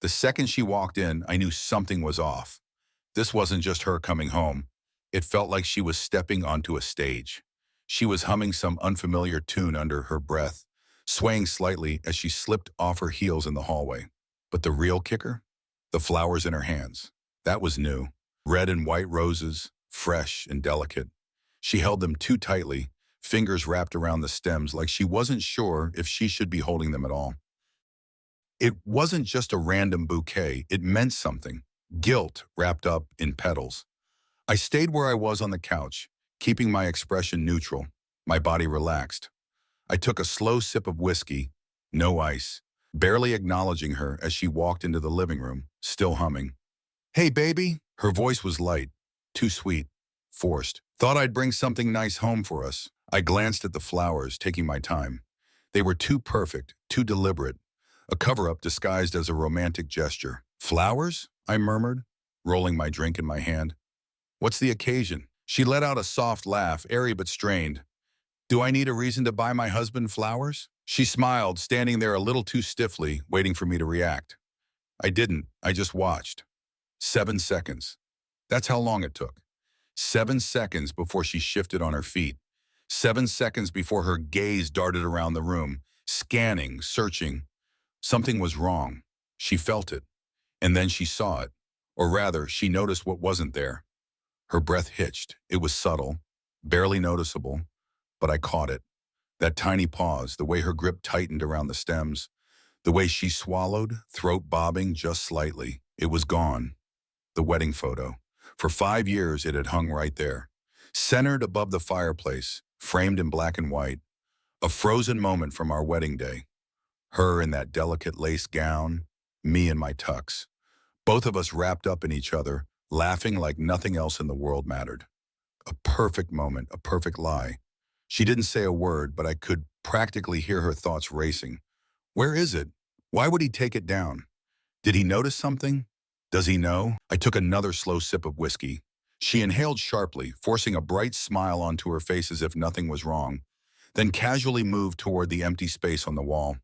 The second she walked in, I knew something was off. This wasn't just her coming home. It felt like she was stepping onto a stage. She was humming some unfamiliar tune under her breath, swaying slightly as she slipped off her heels in the hallway. But the real kicker? The flowers in her hands. That was new. Red and white roses, fresh and delicate. She held them too tightly, fingers wrapped around the stems like she wasn't sure if she should be holding them at all. It wasn't just a random bouquet, it meant something. Guilt wrapped up in petals. I stayed where I was on the couch, keeping my expression neutral, my body relaxed. I took a slow sip of whiskey, no ice, barely acknowledging her as she walked into the living room, still humming. "Hey, baby." Her voice was light, too sweet, forced. "Thought I'd bring something nice home for us." I glanced at the flowers, taking my time. They were too perfect, too deliberate, a cover-up disguised as a romantic gesture. "Flowers?" I murmured, rolling my drink in my hand. "What's the occasion?" She let out a soft laugh, airy but strained. "Do I need a reason to buy my husband flowers?" She smiled, standing there a little too stiffly, waiting for me to react. I didn't. I just watched. 7 seconds. That's how long it took. 7 seconds before she shifted on her feet. 7 seconds before her gaze darted around the room, scanning, searching. Something was wrong. She felt it. And then she saw it. Or rather, she noticed what wasn't there. Her breath hitched. It was subtle, barely noticeable, but I caught it. That tiny pause, the way her grip tightened around the stems, the way she swallowed, throat bobbing just slightly. It was gone. The wedding photo. For 5 years, it had hung right there, centered above the fireplace, framed in black and white. A frozen moment from our wedding day. Her in that delicate lace gown, me in my tux. Both of us wrapped up in each other, laughing like nothing else in the world mattered. A perfect moment, a perfect lie. She didn't say a word, but I could practically hear her thoughts racing. Where is it? Why would he take it down? Did he notice something? Does he know? I took another slow sip of whiskey. She inhaled sharply, forcing a bright smile onto her face as if nothing was wrong, then casually moved toward the empty space on the wall.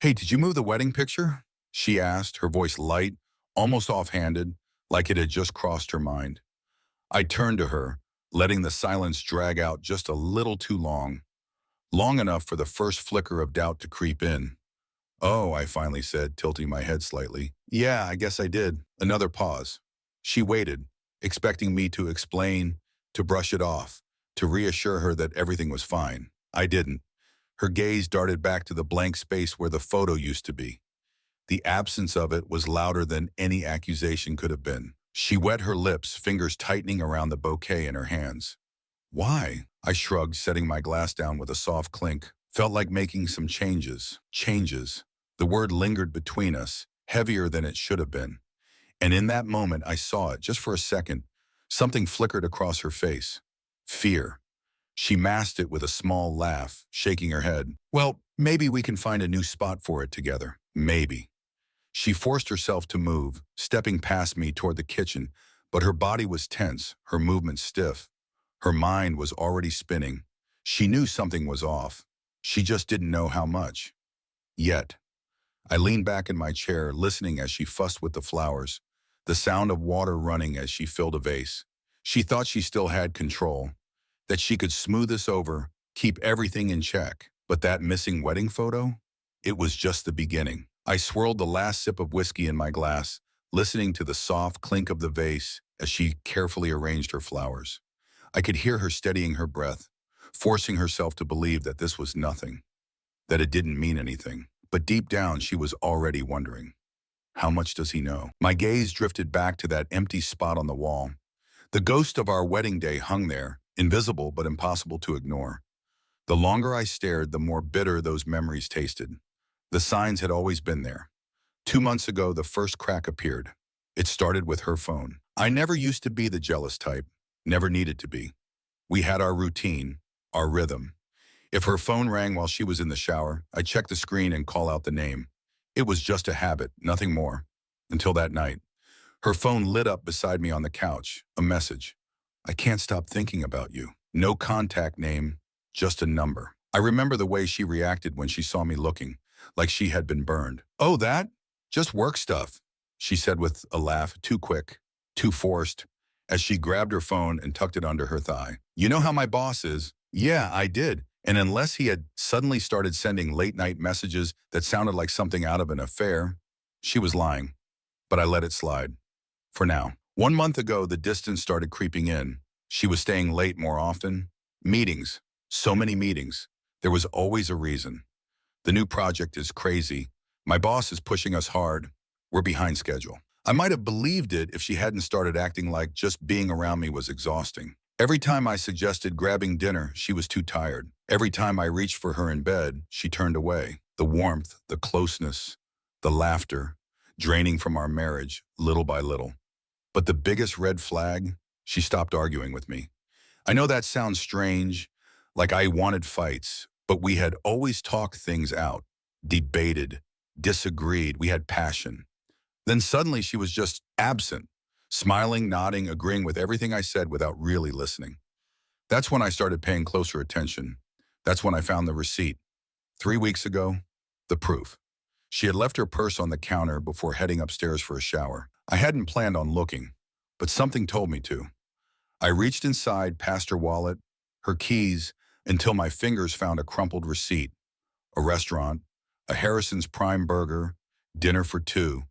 "Hey, did you move the wedding picture?" she asked, her voice light, almost offhanded, like it had just crossed her mind. I turned to her, letting the silence drag out just a little too long. Long enough for the first flicker of doubt to creep in. "Oh," I finally said, tilting my head slightly. "Yeah, I guess I did." Another pause. She waited, expecting me to explain, to brush it off, to reassure her that everything was fine. I didn't. Her gaze darted back to the blank space where the photo used to be. The absence of it was louder than any accusation could have been. She wet her lips, fingers tightening around the bouquet in her hands. "Why?" I shrugged, setting my glass down with a soft clink. Felt like making some changes. Changes. The word lingered between us, heavier than it should have been. And in that moment, I saw it, just for a second. Something flickered across her face. Fear. She masked it with a small laugh, shaking her head. "Well, maybe we can find a new spot for it together. Maybe." She forced herself to move, stepping past me toward the kitchen, but her body was tense, her movement stiff. Her mind was already spinning. She knew something was off. She just didn't know how much. Yet. I leaned back in my chair, listening as she fussed with the flowers, the sound of water running as she filled a vase. She thought she still had control, that she could smooth us over, keep everything in check. But that missing wedding photo? It was just the beginning. I swirled the last sip of whiskey in my glass, listening to the soft clink of the vase as she carefully arranged her flowers. I could hear her steadying her breath, forcing herself to believe that this was nothing, that it didn't mean anything. But deep down, she was already wondering, how much does he know? My gaze drifted back to that empty spot on the wall. The ghost of our wedding day hung there, invisible but impossible to ignore. The longer I stared, the more bitter those memories tasted. The signs had always been there. 2 months ago, the first crack appeared. It started with her phone. I never used to be the jealous type, never needed to be. We had our routine, our rhythm. If her phone rang while she was in the shower, I'd check the screen and call out the name. It was just a habit, nothing more. Until that night. Her phone lit up beside me on the couch, a message. "I can't stop thinking about you." No contact name, just a number. I remember the way she reacted when she saw me looking, like she had been burned. "Oh, that? Just work stuff." she said with a laugh, too quick, too forced, as she grabbed her phone and tucked it under her thigh. You know how my boss is? Yeah, I did. And unless he had suddenly started sending late-night messages that sounded like something out of an affair, she was lying. But I let it slide. For now. 1 month ago, the distance started creeping in. She was staying late more often. Meetings. So many meetings. There was always a reason. The new project is crazy. My boss is pushing us hard. We're behind schedule. I might have believed it if she hadn't started acting like just being around me was exhausting. Every time I suggested grabbing dinner, she was too tired. Every time I reached for her in bed, she turned away. The warmth, the closeness, the laughter, draining from our marriage, little by little. But the biggest red flag, she stopped arguing with me. I know that sounds strange, like I wanted fights, but we had always talked things out, debated, disagreed, we had passion. Then suddenly she was just absent, smiling, nodding, agreeing with everything I said without really listening. That's when I started paying closer attention. That's when I found the receipt. 3 weeks ago, the proof. She had left her purse on the counter before heading upstairs for a shower. I hadn't planned on looking, but something told me to. I reached inside past her wallet, her keys, until my fingers found a crumpled receipt. A restaurant, a Harrison's Prime Burger, dinner for two,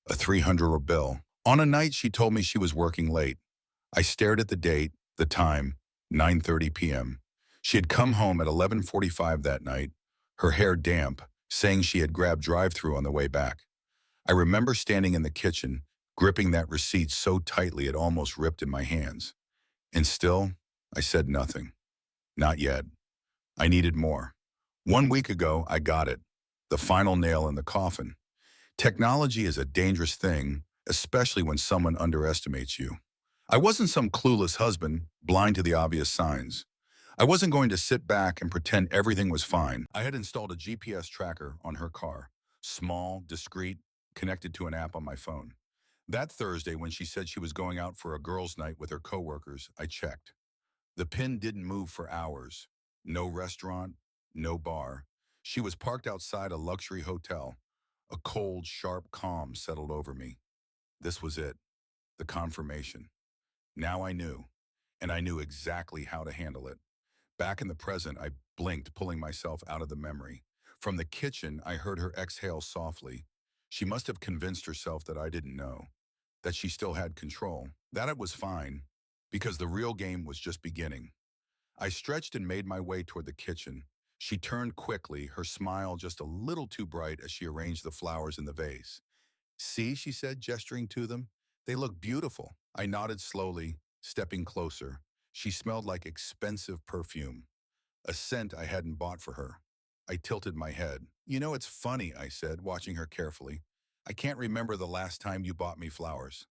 a $300 bill. On a night she told me she was working late. I stared at the date, the time, 9:30 p.m. She had come home at 11:45 that night, her hair damp, saying she had grabbed drive-thru on the way back. I remember standing in the kitchen, gripping that receipt so tightly it almost ripped in my hands. And still, I said nothing. Not yet. I needed more. 1 week ago, I got it. The final nail in the coffin. Technology is a dangerous thing, especially when someone underestimates you. I wasn't some clueless husband, blind to the obvious signs. I wasn't going to sit back and pretend everything was fine. I had installed a GPS tracker on her car. Small, discreet, connected to an app on my phone. That Thursday, when she said she was going out for a girls' night with her coworkers, I checked. The pin didn't move for hours. No restaurant, no bar. She was parked outside a luxury hotel. A cold, sharp calm settled over me. This was it, the confirmation. Now I knew, and I knew exactly how to handle it. Back in the present, I blinked, pulling myself out of the memory. From the kitchen, I heard her exhale softly. She must have convinced herself that I didn't know, that she still had control, that it was fine, because the real game was just beginning. I stretched and made my way toward the kitchen. She turned quickly, her smile just a little too bright as she arranged the flowers in the vase. See, she said, gesturing to them. They look beautiful. I nodded slowly, stepping closer. She smelled like expensive perfume, a scent I hadn't bought for her. I tilted my head. You know, it's funny, I said, watching her carefully. I can't remember the last time you bought me flowers.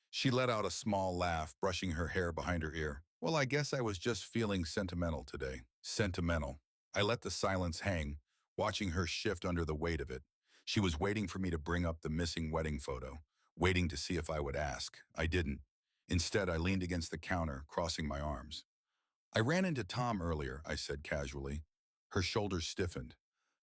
She let out a small laugh, brushing her hair behind her ear. Well, I guess I was just feeling sentimental today. Sentimental. I let the silence hang, watching her shift under the weight of it. She was waiting for me to bring up the missing wedding photo, waiting to see if I would ask. I didn't. Instead, I leaned against the counter, crossing my arms. I ran into Tom earlier, I said casually. Her shoulders stiffened.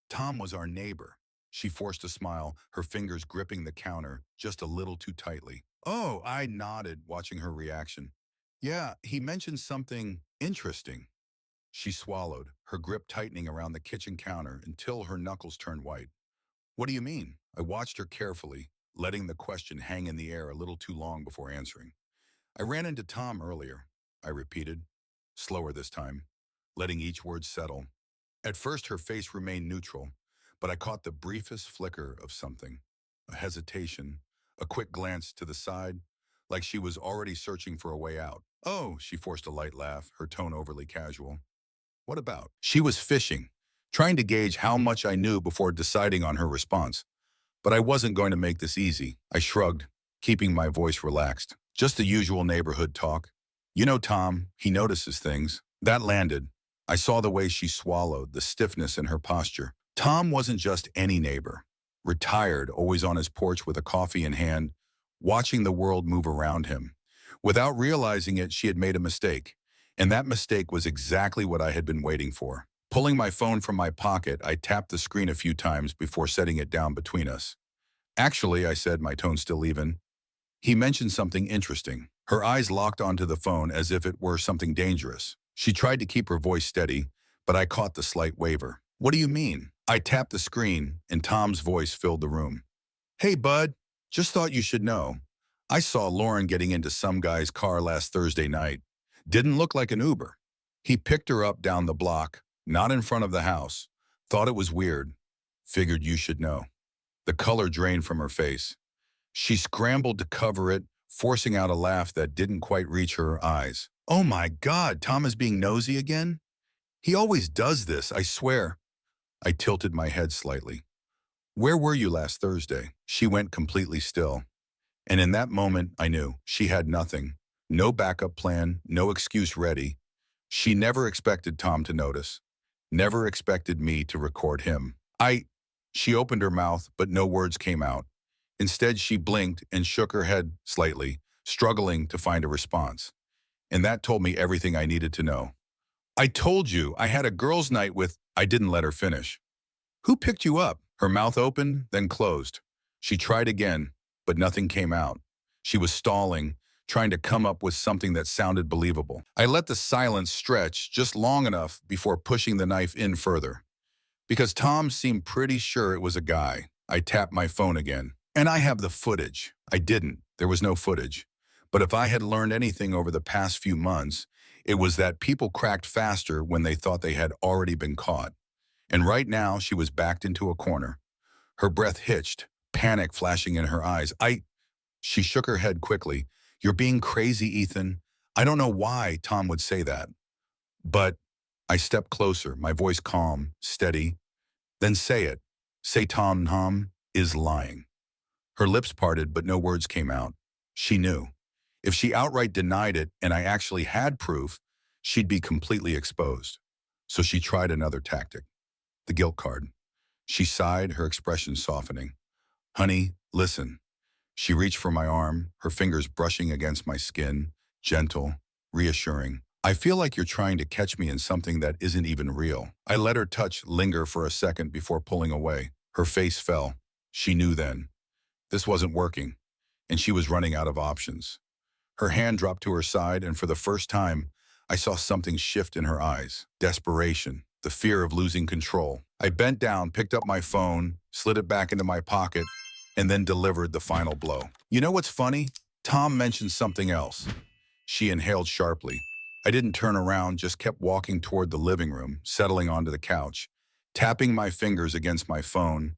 Tom was our neighbor. She forced a smile, her fingers gripping the counter just a little too tightly. Oh, I nodded, watching her reaction. Yeah, he mentioned something interesting. She swallowed, her grip tightening around the kitchen counter until her knuckles turned white. What do you mean? I watched her carefully, letting the question hang in the air a little too long before answering. I ran into Tom earlier, I repeated, slower this time, letting each word settle. At first, her face remained neutral, but I caught the briefest flicker of something. A hesitation, a quick glance to the side, like she was already searching for a way out. Oh, she forced a light laugh, her tone overly casual. What about? She was fishing, trying to gauge how much I knew before deciding on her response. But I wasn't going to make this easy. I shrugged, keeping my voice relaxed. Just the usual neighborhood talk. You know Tom, he notices things. That landed. I saw the way she swallowed, the stiffness in her posture. Tom wasn't just any neighbor. Retired, always on his porch with a coffee in hand, watching the world move around him. Without realizing it, she had made a mistake. And that mistake was exactly what I had been waiting for. Pulling my phone from my pocket, I tapped the screen a few times before setting it down between us. Actually, I said, my tone still even. He mentioned something interesting. Her eyes locked onto the phone as if it were something dangerous. She tried to keep her voice steady, but I caught the slight waver. What do you mean? I tapped the screen, and Tom's voice filled the room. Hey, bud, just thought you should know. I saw Lauren getting into some guy's car last Thursday night. Didn't look like an Uber. He picked her up down the block, not in front of the house. Thought it was weird. Figured you should know. The color drained from her face. She scrambled to cover it, forcing out a laugh that didn't quite reach her eyes. Oh my God, Tom is being nosy again? He always does this, I swear. I tilted my head slightly. Where were you last Thursday? She went completely still. And in that moment, I knew she had nothing. No backup plan, no excuse ready. She never expected Tom to notice. Never expected me to record him. She opened her mouth, but no words came out. Instead, she blinked and shook her head slightly, struggling to find a response. And that told me everything I needed to know. I told you I had a girls' night with. I didn't let her finish. Who picked you up? Her mouth opened, then closed. She tried again, but nothing came out. She was stalling, trying to come up with something that sounded believable. I let the silence stretch just long enough before pushing the knife in further. Because Tom seemed pretty sure it was a guy, I tapped my phone again. And I have the footage. I didn't. There was no footage. But if I had learned anything over the past few months, it was that people cracked faster when they thought they had already been caught. And right now, she was backed into a corner. Her breath hitched, panic flashing in her eyes. She shook her head quickly. You're being crazy, Ethan. I don't know why Tom would say that. But I stepped closer, my voice calm, steady. Then say it. Say Tom is lying. Her lips parted, but no words came out. She knew. If she outright denied it and I actually had proof, she'd be completely exposed. So she tried another tactic. The guilt card. She sighed, her expression softening. Honey, listen. She reached for my arm, her fingers brushing against my skin, gentle, reassuring. I feel like you're trying to catch me in something that isn't even real. I let her touch linger for a second before pulling away. Her face fell. She knew then. This wasn't working, and she was running out of options. Her hand dropped to her side, and for the first time, I saw something shift in her eyes. Desperation, the fear of losing control. I bent down, picked up my phone, slid it back into my pocket, and then delivered the final blow. You know what's funny? Tom mentioned something else. She inhaled sharply. I didn't turn around, just kept walking toward the living room, settling onto the couch, tapping my fingers against my phone,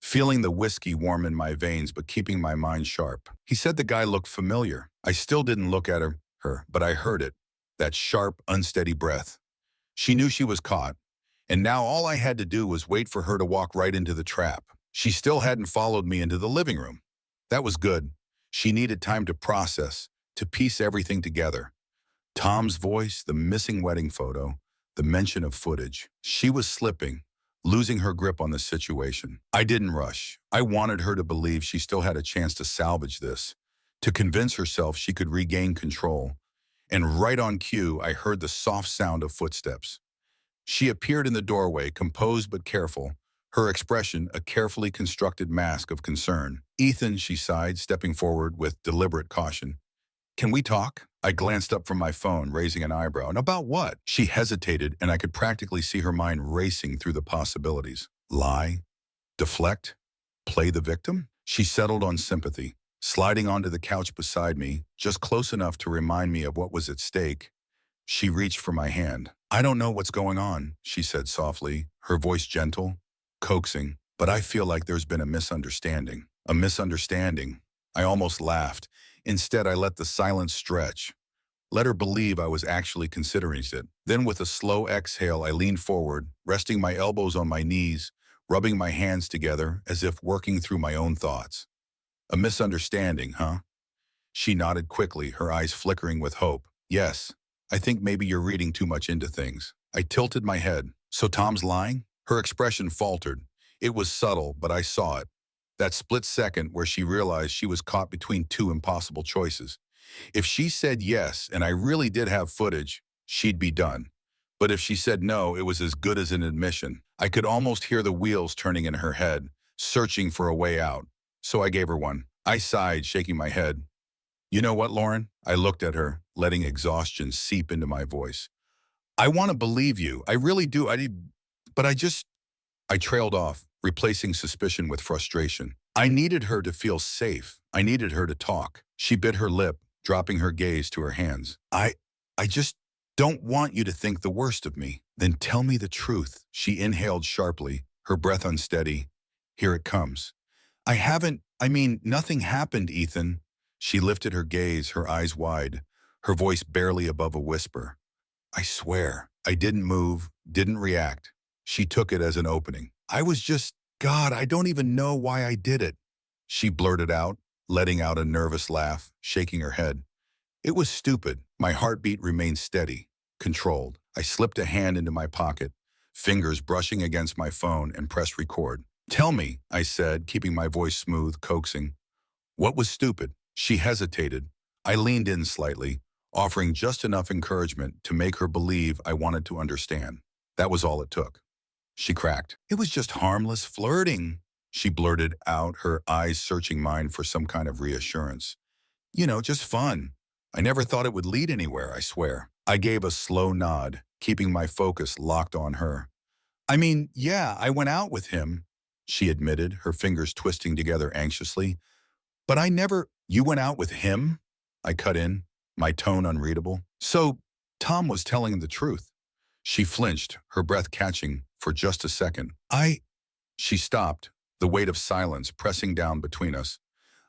feeling the whiskey warm in my veins but keeping my mind sharp. He said the guy looked familiar. I still didn't look at her, but I heard it, that sharp, unsteady breath. She knew she was caught, and now all I had to do was wait for her to walk right into the trap. She still hadn't followed me into the living room. That was good. She needed time to process, to piece everything together. Tom's voice, the missing wedding photo, the mention of footage. She was slipping, losing her grip on the situation. I didn't rush. I wanted her to believe she still had a chance to salvage this, to convince herself she could regain control. And right on cue, I heard the soft sound of footsteps. She appeared in the doorway, composed but careful, her expression a carefully constructed mask of concern. Ethan, she sighed, stepping forward with deliberate caution. Can we talk? I glanced up from my phone, raising an eyebrow. And about what? She hesitated, and I could practically see her mind racing through the possibilities. Lie? Deflect? Play the victim? She settled on sympathy, sliding onto the couch beside me, just close enough to remind me of what was at stake. She reached for my hand. I don't know what's going on, she said softly, her voice gentle, coaxing, but I feel like there's been a misunderstanding. A misunderstanding. I almost laughed. Instead, I let the silence stretch. Let her believe I was actually considering it. Then with a slow exhale, I leaned forward, resting my elbows on my knees, rubbing my hands together as if working through my own thoughts. A misunderstanding, huh? She nodded quickly, her eyes flickering with hope. Yes, I think maybe you're reading too much into things. I tilted my head. So Tom's lying? Her expression faltered. It was subtle, but I saw it. That split second where she realized she was caught between two impossible choices. If she said yes, and I really did have footage, she'd be done. But if she said no, it was as good as an admission. I could almost hear the wheels turning in her head, searching for a way out. so I gave her one. I sighed, shaking my head. You know what, Lauren? I looked at her, letting exhaustion seep into my voice. I want to believe you. I really do. But I trailed off, replacing suspicion with frustration. I needed her to feel safe. I needed her to talk. She bit her lip, dropping her gaze to her hands. I just don't want you to think the worst of me. Then tell me the truth. She inhaled sharply, her breath unsteady. Here it comes. Nothing happened, Ethan. She lifted her gaze, her eyes wide, her voice barely above a whisper. I swear, I didn't move, didn't react. She took it as an opening. God, I don't even know why I did it. She blurted out, letting out a nervous laugh, shaking her head. It was stupid. My heartbeat remained steady, controlled. I slipped a hand into my pocket, fingers brushing against my phone, and pressed record. Tell me, I said, keeping my voice smooth, coaxing. What was stupid? She hesitated. I leaned in slightly, offering just enough encouragement to make her believe I wanted to understand. That was all it took. She cracked. It was just harmless flirting, she blurted out, her eyes searching mine for some kind of reassurance. Just fun. I never thought it would lead anywhere, I swear. I gave a slow nod, keeping my focus locked on her. Yeah, I went out with him, she admitted, her fingers twisting together anxiously. But I never— You went out with him? I cut in, my tone unreadable. So, Tom was telling the truth. She flinched, her breath catching for just a second. She stopped, the weight of silence pressing down between us.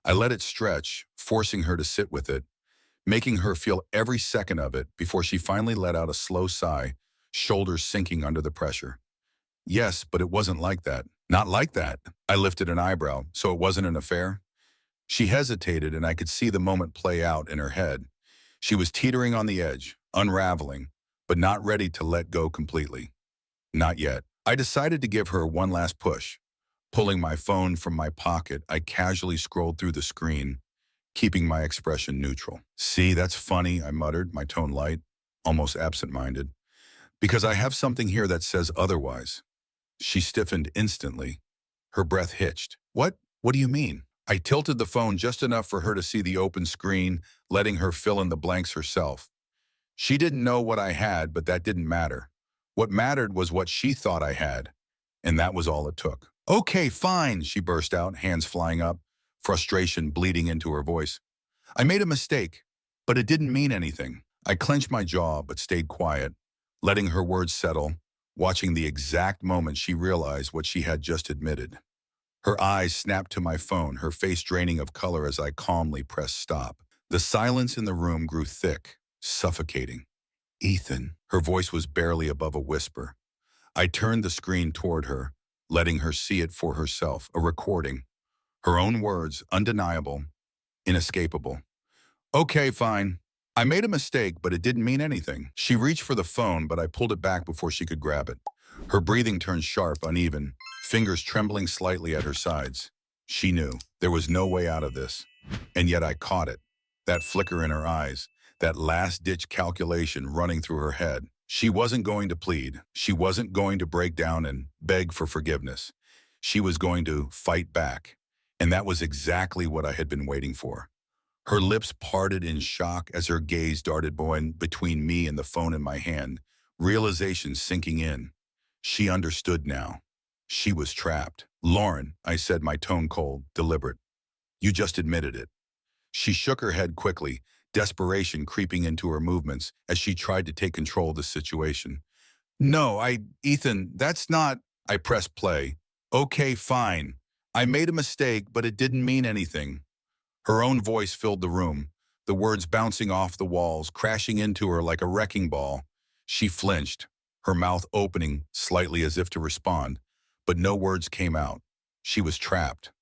I let it stretch, forcing her to sit with it, making her feel every second of it before she finally let out a slow sigh, shoulders sinking under the pressure. Yes, but it wasn't like that. Not like that. I lifted an eyebrow. So it wasn't an affair? She hesitated, and I could see the moment play out in her head. She was teetering on the edge, unraveling, but not ready to let go completely. Not yet. I decided to give her one last push. Pulling my phone from my pocket, I casually scrolled through the screen, keeping my expression neutral. See, that's funny, I muttered, my tone light, almost absent-minded. Because I have something here that says otherwise. She stiffened instantly. Her breath hitched. What? What do you mean? I tilted the phone just enough for her to see the open screen, letting her fill in the blanks herself. She didn't know what I had, but that didn't matter. What mattered was what she thought I had, and that was all it took. Okay, fine, she burst out, hands flying up, frustration bleeding into her voice. I made a mistake, but it didn't mean anything. I clenched my jaw but stayed quiet, letting her words settle, watching the exact moment she realized what she had just admitted. Her eyes snapped to my phone, her face draining of color as I calmly pressed stop. The silence in the room grew thick, suffocating. Ethan. Her voice was barely above a whisper. I turned the screen toward her, letting her see it for herself, a recording. Her own words, undeniable, inescapable. Okay, fine. I made a mistake, but it didn't mean anything. She reached for the phone, but I pulled it back before she could grab it. Her breathing turned sharp, uneven, fingers trembling slightly at her sides. She knew there was no way out of this, and yet I caught it. That flicker in her eyes, that last-ditch calculation running through her head. She wasn't going to plead. She wasn't going to break down and beg for forgiveness. She was going to fight back, and that was exactly what I had been waiting for. Her lips parted in shock as her gaze darted between me and the phone in my hand, realization sinking in. She understood now. She was trapped. Lauren, I said, my tone cold, deliberate. You just admitted it. She shook her head quickly, desperation creeping into her movements as she tried to take control of the situation. No, Ethan, that's not— I pressed play. Okay, fine. I made a mistake, but it didn't mean anything. Her own voice filled the room, the words bouncing off the walls, crashing into her like a wrecking ball. She flinched, her mouth opening slightly as if to respond, but no words came out. She was trapped.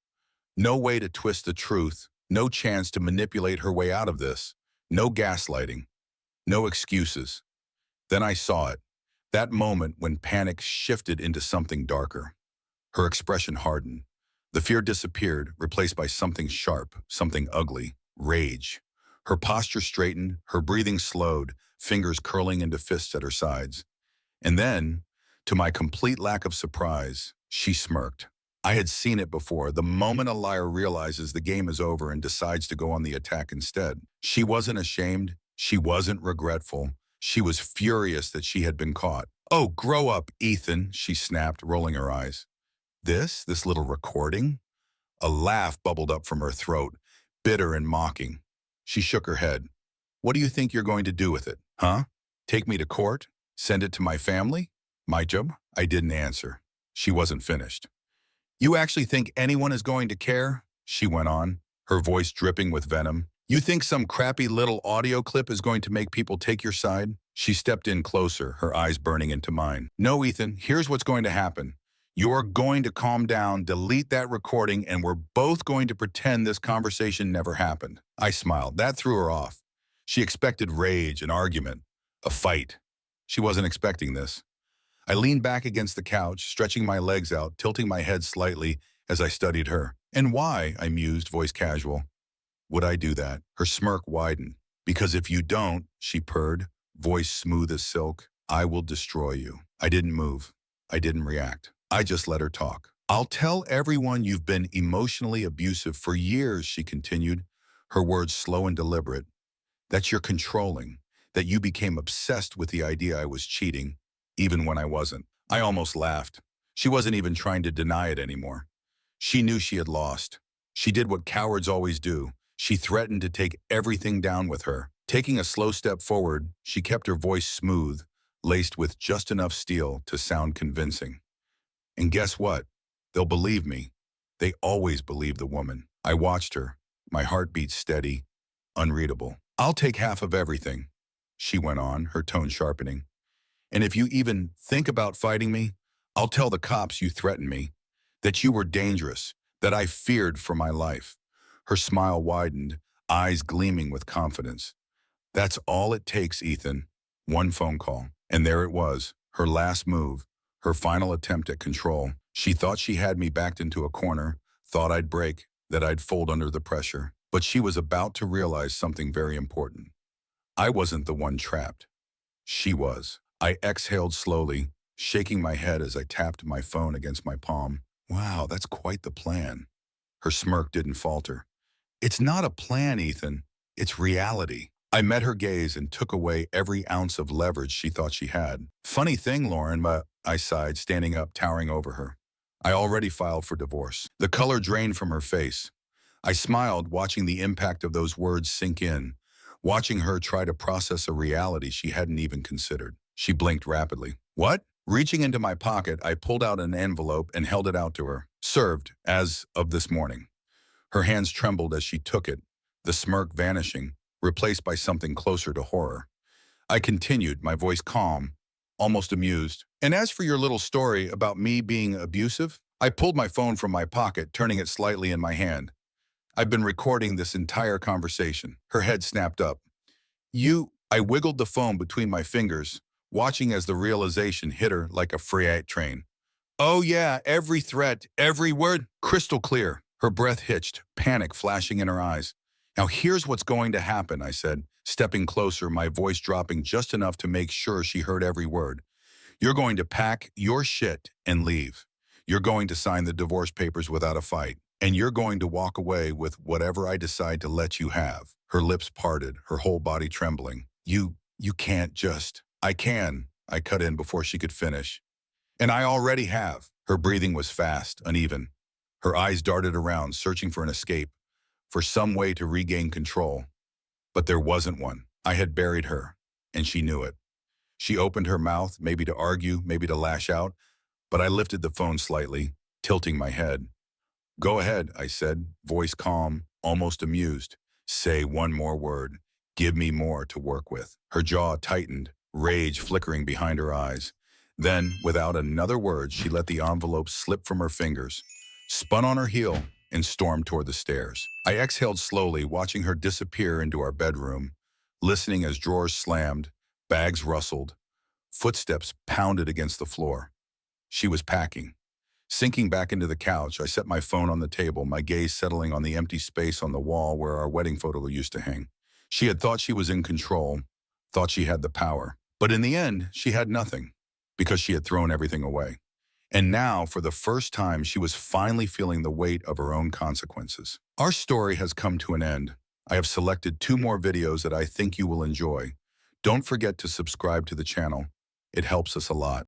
No way to twist the truth, no chance to manipulate her way out of this, no gaslighting, no excuses. Then I saw it, that moment when panic shifted into something darker. Her expression hardened. The fear disappeared, replaced by something sharp, something ugly, rage. Her posture straightened, her breathing slowed, fingers curling into fists at her sides. And then, to my complete lack of surprise, she smirked. I had seen it before. The moment a liar realizes the game is over and decides to go on the attack instead. She wasn't ashamed. She wasn't regretful. She was furious that she had been caught. "Oh, grow up, Ethan," she snapped, rolling her eyes. This little recording? A laugh bubbled up from her throat, bitter and mocking. She shook her head. "What do you think you're going to do with it, huh? Take me to court? Send it to my family? My job?" I didn't answer. She wasn't finished. "You actually think anyone is going to care?" she went on, her voice dripping with venom. "You think some crappy little audio clip is going to make people take your side?" She stepped in closer, her eyes burning into mine. "No, Ethan, here's what's going to happen. You're going to calm down, delete that recording, and we're both going to pretend this conversation never happened." I smiled. That threw her off. She expected rage, an argument, a fight. She wasn't expecting this. I leaned back against the couch, stretching my legs out, tilting my head slightly as I studied her. "And why?" I mused, voice casual. "Would I do that?" Her smirk widened. "Because if you don't," she purred, voice smooth as silk, "I will destroy you." I didn't move. I didn't react. I just let her talk. "I'll tell everyone you've been emotionally abusive for years," she continued, her words slow and deliberate. "That you're controlling, that you became obsessed with the idea I was cheating, even when I wasn't." I almost laughed. She wasn't even trying to deny it anymore. She knew she had lost. She did what cowards always do. She threatened to take everything down with her. Taking a slow step forward, she kept her voice smooth, laced with just enough steel to sound convincing. "And guess what? They'll believe me. They always believe the woman." I watched her, my heartbeat steady, unreadable. "I'll take half of everything," she went on, her tone sharpening. "And if you even think about fighting me, I'll tell the cops you threatened me, that you were dangerous, that I feared for my life." Her smile widened, eyes gleaming with confidence. "That's all it takes, Ethan. One phone call." And there it was, her last move, her final attempt at control. She thought she had me backed into a corner, thought I'd break, that I'd fold under the pressure. But she was about to realize something very important. I wasn't the one trapped. She was. I exhaled slowly, shaking my head as I tapped my phone against my palm. "Wow, that's quite the plan." Her smirk didn't falter. "It's not a plan, Ethan. It's reality." I met her gaze and took away every ounce of leverage she thought she had. "Funny thing, Lauren," but I sighed, standing up, towering over her. I already filed for divorce. The color drained from her face. I smiled, watching the impact of those words sink in, watching her try to process a reality she hadn't even considered. She blinked rapidly. "What?" Reaching into my pocket, I pulled out an envelope and held it out to her. "Served, as of this morning." Her hands trembled as she took it, the smirk vanishing, replaced by something closer to horror. I continued, my voice calm, almost amused. "And as for your little story about me being abusive," I pulled my phone from my pocket, turning it slightly in my hand. "I've been recording this entire conversation." Her head snapped up. I wiggled the phone between my fingers, watching as the realization hit her like a freight train. "Oh yeah, every threat, every word, crystal clear." Her breath hitched, panic flashing in her eyes. "Now here's what's going to happen," I said, stepping closer, my voice dropping just enough to make sure she heard every word. "You're going to pack your shit and leave. You're going to sign the divorce papers without a fight. And you're going to walk away with whatever I decide to let you have." Her lips parted, her whole body trembling. You can't just." "I can," I cut in before she could finish. "And I already have." Her breathing was fast, uneven. Her eyes darted around, searching for an escape, for some way to regain control. But there wasn't one. I had buried her, and she knew it. She opened her mouth, maybe to argue, maybe to lash out, but I lifted the phone slightly, tilting my head. "Go ahead," I said, voice calm, almost amused. "Say one more word. Give me more to work with." Her jaw tightened, rage flickering behind her eyes. Then, without another word, she let the envelope slip from her fingers, spun on her heel, and stormed toward the stairs. I exhaled slowly, watching her disappear into our bedroom, listening as drawers slammed, bags rustled, footsteps pounded against the floor. She was packing. Sinking back into the couch, I set my phone on the table, my gaze settling on the empty space on the wall where our wedding photo used to hang. She had thought she was in control, thought she had the power. But in the end, she had nothing, because she had thrown everything away. And now, for the first time, she was finally feeling the weight of her own consequences. Our story has come to an end. I have selected 2 more videos that I think you will enjoy. Don't forget to subscribe to the channel. It helps us a lot.